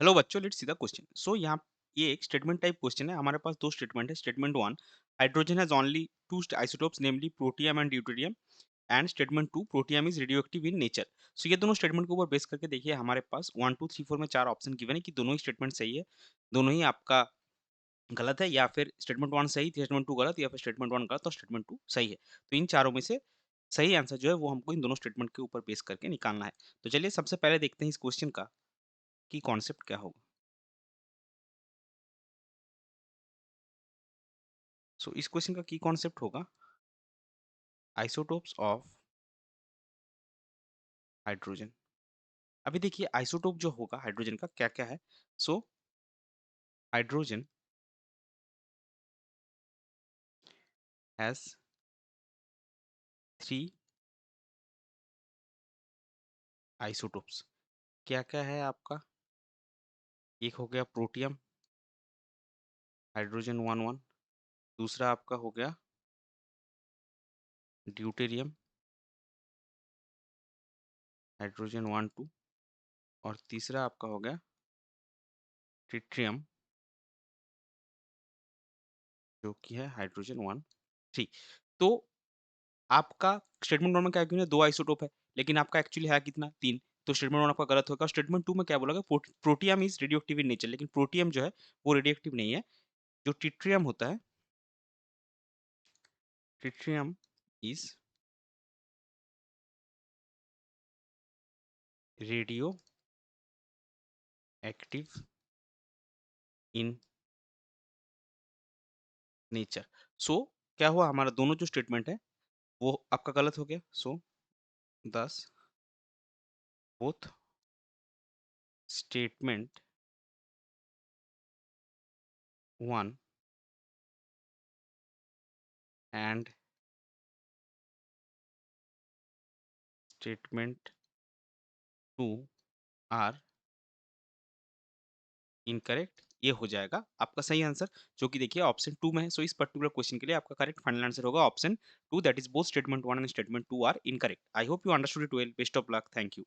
Hello बच्चों, let's see the question. सो यहाँ ये एक स्टेटमेंट टाइप क्वेश्चन है। हमारे पास दो स्टेटमेंट है। Statement one, hydrogen has only two isotopes namely protium and deuterium. And statement two, protium is radioactive in nature. So ये दोनों स्टेटमेंट के ऊपर बेस करके देखिए हमारे पास 1 2 3 4 में चार ऑप्शन गिवन है कि दोनों ही स्टेटमेंट सही है, दोनों ही आपका गलत है, या फिर स्टेटमेंट वन सही, स्टेटमेंट टू गलत, या फिर स्टेटमेंट वन गलत और स्टेटमेंट टू सही है। तो इन चारों में से सही आंसर जो है वो हमको इन दोनों स्टेटमेंट के ऊपर बेस करके निकालना है। तो चलिए सबसे पहले देखते हैं इस क्वेश्चन का कि कॉन्सेप्ट क्या होगा। सो इस क्वेश्चन का की कॉन्सेप्ट होगा आइसोटोप्स ऑफ हाइड्रोजन। अभी देखिए आइसोटोप जो होगा हाइड्रोजन का क्या क्या है। So hydrogen has three isotopes. क्या क्या है आपका? एक हो गया प्रोटियम, हाइड्रोजन 1 1। दूसरा आपका हो गया ड्यूटेरियम, हाइड्रोजन 1 2। और तीसरा आपका हो गया ट्रिटियम, जो कि है हाइड्रोजन 1 3। तो आपका स्टेटमेंट वन में क्या है कि दो आइसोटोप है, लेकिन आपका एक्चुअली है कितना? तीन। तो स्टेटमेंट वन आपका गलत होगा। स्टेटमेंट टू में क्या बोला गया? Protium is radioactive in nature, लेकिन प्रोटियम जो है वो रेडियो एक्टिव नहीं है। जो ट्रिटियम होता है, tritium is radioactive in nature. So क्या हुआ, हमारा दोनों जो स्टेटमेंट है वो आपका गलत हो गया। So thus both statement one and statement two are incorrect. ये हो जाएगा आपका सही आंसर, जो कि देखिए ऑप्शन टू में है। सो इस पर्टिकुलर क्वेश्चन के लिए आपका करेक्ट फाइनल आंसर होगा option two, that is both statement one and statement two are incorrect. I hope you understood it well. Best of luck. Thank you.